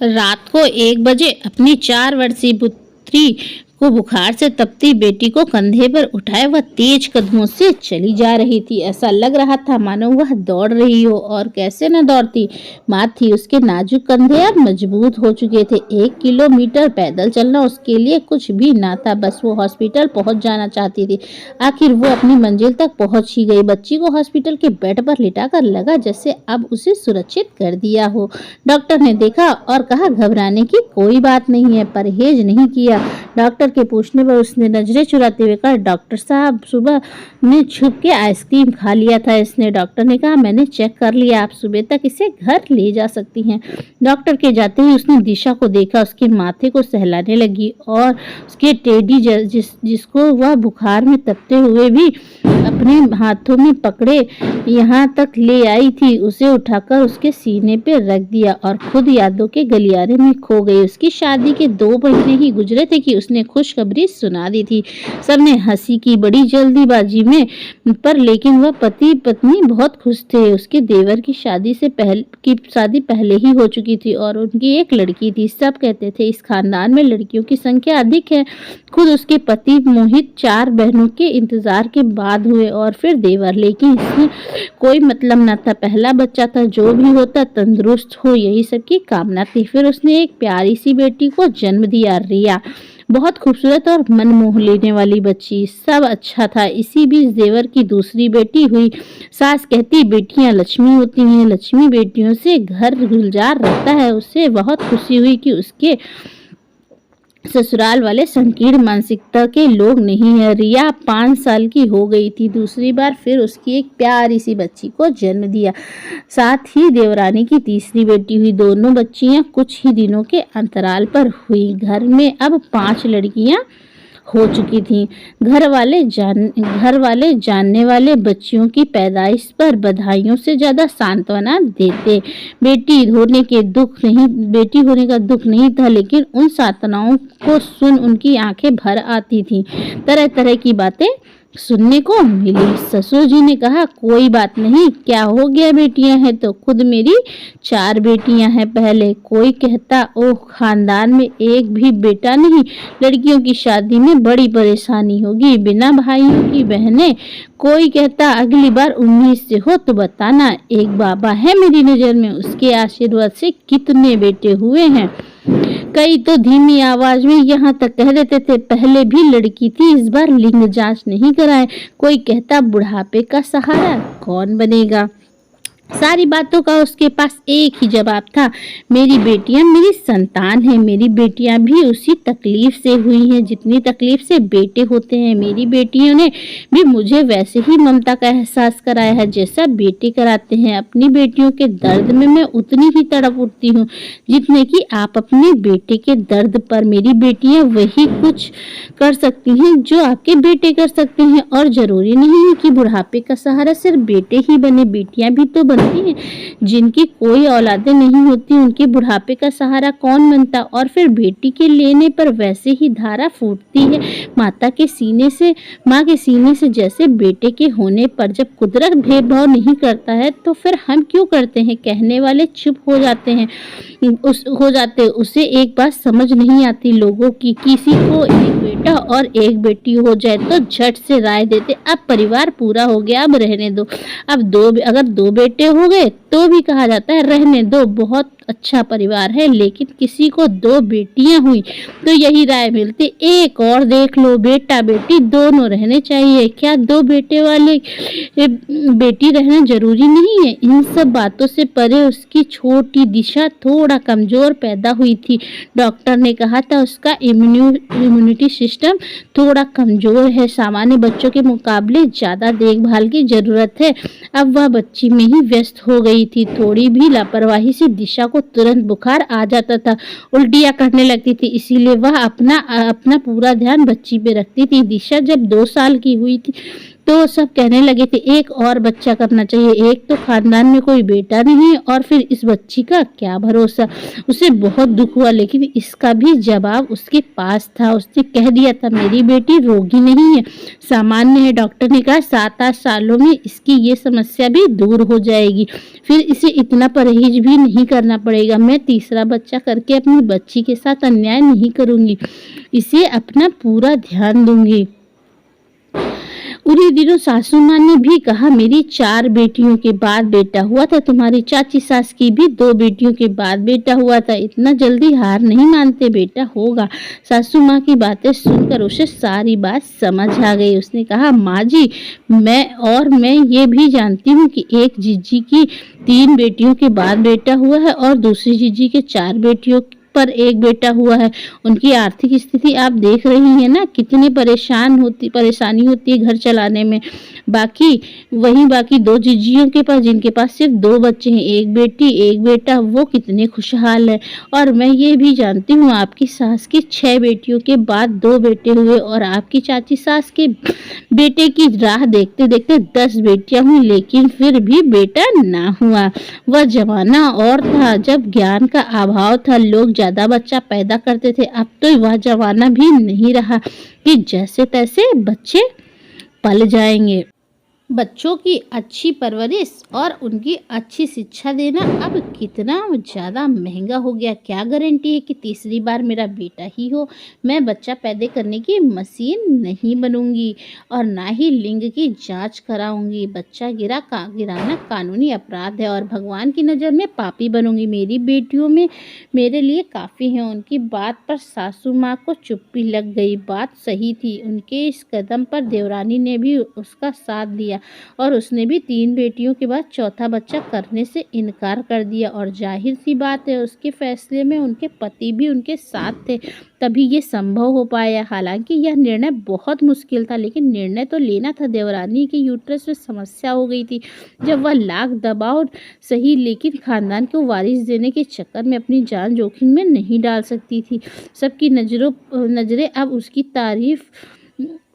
रात को 1 बजे अपनी 4 वर्षीय पुत्री को बुखार से तपती बेटी को कंधे पर उठाए वह तेज कदमों से चली जा रही थी। ऐसा लग रहा था मानो वह दौड़ रही हो, और कैसे न दौड़ती। माँ थी, उसके नाजुक कंधे अब मजबूत हो चुके थे। 1 किलोमीटर पैदल चलना उसके लिए कुछ भी ना था, बस वो हॉस्पिटल पहुंच जाना चाहती थी। आखिर वो अपनी मंजिल तक पहुंच ही गई। बच्ची को हॉस्पिटल के बेड पर लिटाकर लगा जैसे अब उसे सुरक्षित कर दिया हो। डॉक्टर ने देखा और कहा, घबराने की कोई बात नहीं है, परहेज नहीं किया। डॉक्टर के पूछने पर उसने नजरें चुराते हुए कहा, डॉक्टर साहब सुबह ने छुप के आइसक्रीम खा लिया था इसने। डॉक्टर ने कहा, मैंने चेक कर लिया, आप सुबह तक इसे घर ले जा सकती हैं। डॉक्टर के जाते ही उसने दिशा को देखा, उसके माथे को सहलाने लगी और उसके टेडी जिसको वह बुखार में तपते हुए भी अपने हाथों में पकड़े यहाँ तक ले आई थी, उसे उठाकर उसके सीने पे रख दिया और खुद यादों के गलियारे में खो गई। उसकी शादी के 2 महीने ही गुजरे थे कि उसने खुशखबरी सुना दी थी। सबने हंसी की बड़ी जल्दीबाजी में पर, लेकिन वह पति पत्नी बहुत खुश थे। उसके देवर की शादी पहले ही हो चुकी थी और उनकी एक लड़की थी। सब कहते थे इस खानदान में लड़कियों की संख्या अधिक है। खुद उसके पति मोहित 4 बहनों के इंतजार के बाद हुए और फिर देवर, लेकिन इसमें कोई मतलब न था। पहला बच्चा था, जो भी होता तंदुरुस्त हो, यही सबकी कामना थी। फिर उसने एक प्यारी सी बेटी को जन्म दिया, रिया। बहुत खूबसूरत और मन मोह लेने वाली बच्ची। सब अच्छा था। इसी बीच देवर की दूसरी बेटी हुई। सास कहती, बेटियां लक्ष्मी होती हैं, लक्ष्मी बेटियों से घर गुलजार रहता है। उसे बहुत खुशी हुई कि उसके ससुराल वाले संकीर्ण मानसिकता के लोग नहीं है। रिया 5 साल की हो गई थी दूसरी बार फिर उसकी एक प्यारी सी बच्ची को जन्म दिया। साथ ही देवरानी की तीसरी बेटी हुई। दोनों बच्चियां कुछ ही दिनों के अंतराल पर हुई। घर में अब 5 लड़कियां हो चुकी थीं। घर वाले जानने वाले बच्चियों की पैदाइश पर बधाइयों से ज्यादा सांत्वना देते। बेटी होने का दुख नहीं था, लेकिन उन सांत्वनाओं को सुन उनकी आंखें भर आती थीं। तरह तरह की बातें सुनने को मिली। ससुर जी ने कहा, कोई बात नहीं, क्या हो गया, बेटियां हैं तो। खुद मेरी 4 बेटियां हैं। पहले कोई कहता, ओह खानदान में एक भी बेटा नहीं, लड़कियों की शादी में बड़ी परेशानी होगी, बिना भाइयों की बहनें। कोई कहता, अगली बार 19 से हो तो बताना। एक बाबा है मेरी नजर में, उसके आशीर्वाद से कितने बेटे हुए हैं। कई तो धीमी आवाज में यहाँ तक कह देते थे, पहले भी लड़की थी, इस बार लिंग जांच नहीं कराए। कोई कहता, बुढ़ापे का सहारा कौन बनेगा। सारी बातों का उसके पास एक ही जवाब था, मेरी बेटियां मेरी संतान है। मेरी बेटियां भी उसी तकलीफ से हुई हैं जितनी तकलीफ से बेटे होते हैं। मेरी बेटियों ने भी मुझे वैसे ही ममता का एहसास कराया है जैसा बेटे कराते हैं। अपनी बेटियों के दर्द में मैं उतनी ही तड़प उठती हूँ जितने कि आप अपने बेटे के दर्द पर। मेरी बेटियां वही कुछ कर सकती हैं जो आपके बेटे कर सकते हैं, और जरूरी नहीं है कि बुढ़ापे का सहारा सिर्फ बेटे ही बने, बेटियां भी तो हैं। जिनकी कोई औलादें नहीं होती, उनके बुढ़ापे का सहारा कौन बनता। और फिर बेटी के लेने पर वैसे ही धारा फूटती है माँ के सीने से जैसे बेटे के होने पर। जब कुदरत भेदभाव नहीं करता है तो फिर हम क्यों करते हैं। कहने वाले चुप हो जाते उसे एक बात समझ नहीं आती लोगों की। किसी को एक बेटा और एक बेटी हो जाए तो झट से राय देते, अब परिवार पूरा हो गया, अब रहने दो। अब अगर 2 बेटे हो गए तो भी कहा जाता है रहने दो, बहुत अच्छा परिवार है। लेकिन किसी को 2 बेटियां हुई तो यही राय मिलती, एक और देख लो, बेटा बेटी दोनों रहने चाहिए। क्या 2 बेटे वाले बेटी रहना जरूरी नहीं है। इन सब बातों से परे उसकी छोटी दिशा थोड़ा कमजोर पैदा हुई थी। डॉक्टर ने कहा था उसका इम्यूनिटी सिस्टम थोड़ा कमजोर है, सामान्य बच्चों के मुकाबले ज्यादा देखभाल की जरूरत है। अब वह बच्ची में ही व्यस्त हो गई थी। थोड़ी भी लापरवाही से दिशा को तुरंत बुखार आ जाता था, उल्टियां करने लगती थी, इसीलिए वह अपना पूरा ध्यान बच्ची पे रखती थी। दिशा जब 2 साल की हुई थी तो सब कहने लगे थे एक और बच्चा करना चाहिए, एक तो खानदान में कोई बेटा नहीं और फिर इस बच्ची का क्या भरोसा। उसे बहुत दुख हुआ, लेकिन इसका भी जवाब उसके पास था। उसने कह दिया था मेरी बेटी रोगी नहीं है, सामान्य है। डॉक्टर ने कहा 7-8 सालों में इसकी ये समस्या भी दूर हो जाएगी, फिर इसे इतना परहेज भी नहीं करना पड़ेगा। मैं तीसरा बच्चा करके अपनी बच्ची के साथ अन्याय नहीं करूंगी, इसे अपना पूरा ध्यान दूंगी। उन्हीं दिनों सासू माँ ने भी कहा मेरी 4 बेटियों के बाद बेटा हुआ था, तुम्हारी चाची सास की भी 2 बेटियों के बाद बेटा हुआ था, इतना जल्दी हार नहीं मानते, बेटा होगा। सासू माँ की बातें सुनकर उसे सारी बात समझ आ गई। उसने कहा माँ जी, मैं ये भी जानती हूँ कि एक जीजी की 3 बेटियों के बाद बेटा हुआ है और दूसरी जीजी के 4 बेटियों पर एक बेटा हुआ है। उनकी आर्थिक स्थिति आप देख रही हैं ना, कितनी परेशानी होती है घर चलाने में। बाकी 2 जीजियों के पास, जिनके पास सिर्फ 2 बच्चे हैं, एक बेटी एक बेटा, वो कितने खुशहाल है। और मैं ये भी जानती हूँ आपकी सास की 6 बेटियों के बाद 2 बेटे हुए और आपकी चाची सास के बेटे की राह देखते देखते 10 बेटियां हुई, लेकिन फिर भी बेटा ना हुआ। वह जमाना और था जब ज्ञान का अभाव था, लोग ज्यादा बच्चा पैदा करते थे। अब तो वह जमाना भी नहीं रहा कि जैसे तैसे बच्चे पल जाएंगे। बच्चों की अच्छी परवरिश और उनकी अच्छी शिक्षा देना अब कितना ज़्यादा महंगा हो गया। क्या गारंटी है कि तीसरी बार मेरा बेटा ही हो। मैं बच्चा पैदा करने की मशीन नहीं बनूंगी और ना ही लिंग की जांच कराऊंगी। बच्चा गिराना कानूनी अपराध है और भगवान की नज़र में पापी बनूंगी। मेरी बेटियों में मेरे लिए काफ़ी है। उनकी बात पर सासू माँ को चुप्पी लग गई। बात सही थी। उनके इस कदम पर देवरानी ने भी उसका साथ दिया और उसने भी 3 बेटियों के बाद चौथा बच्चा करने से इनकार कर दिया। और जाहिर सी बात है उसके फैसले में उनके पति भी उनके साथ थे, तभी ये संभव हो पाया। हालांकि यह निर्णय बहुत मुश्किल था, लेकिन निर्णय तो लेना था। देवरानी के यूट्रस में समस्या हो गई थी। जब वह लाख दबाव सही, लेकिन खानदान को वारिस देने के चक्कर में अपनी जान जोखिम में नहीं डाल सकती थी। सबकी नजरें अब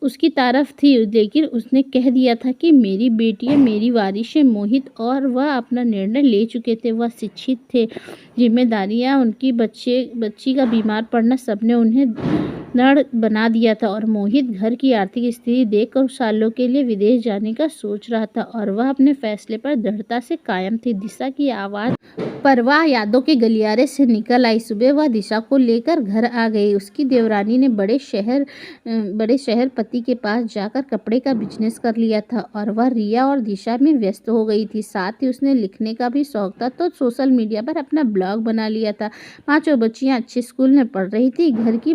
उसकी तरफ थी, लेकिन उसने कह दिया था कि मेरी बेटियां मेरी वारिश मोहित, और वह अपना निर्णय ले चुके थे। वह शिक्षित थे, जिम्मेदारियां, उनकी बच्ची का बीमार पड़ना, सबने उन्हें दृढ़ बना दिया था। और मोहित घर की आर्थिक स्थिति देखकर सालों के लिए विदेश जाने का सोच रहा था और वह अपने फैसले पर दृढ़ता से कायम थी। दिशा की आवाज़ पर वह यादों के गलियारे से निकल आई। सुबह वह दिशा को लेकर घर आ गई। उसकी देवरानी ने बड़े शहर पति के पास जाकर कपड़े का बिजनेस कर लिया था और वह रिया और दिशा में व्यस्त हो गई थी। साथ ही उसने लिखने का भी शौक था, तो सोशल मीडिया पर अपना ब्लॉग बना लिया था। 5 बच्चियां अच्छे स्कूल में पढ़ रही थी। घर की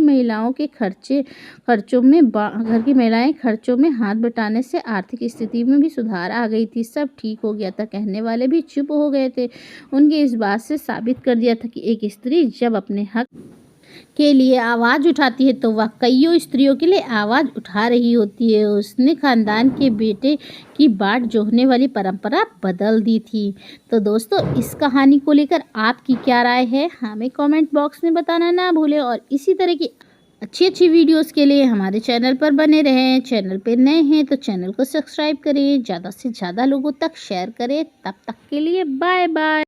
महिलाएं खर्चों में हाथ बटाने से आर्थिक स्थिति में भी सुधार आ गई थी। सब ठीक हो गया था। कहने वाले भी चुप हो गए थे। उनके इस बात से साबित कर दिया था कि एक स्त्री जब अपने हक के लिए आवाज़ उठाती है तो वह कईयों स्त्रियों के लिए आवाज़ उठा रही होती है। उसने खानदान के बेटे की बाट जोहने वाली परंपरा बदल दी थी। तो दोस्तों, इस कहानी को लेकर आपकी क्या राय है, हमें कमेंट बॉक्स में बताना ना भूलें। और इसी तरह की अच्छी वीडियोस के लिए हमारे चैनल पर बने रहें। चैनल पे नए हैं तो चैनल को सब्सक्राइब करें, ज़्यादा से ज़्यादा लोगों तक शेयर करें। तब तक के लिए बाय बाय।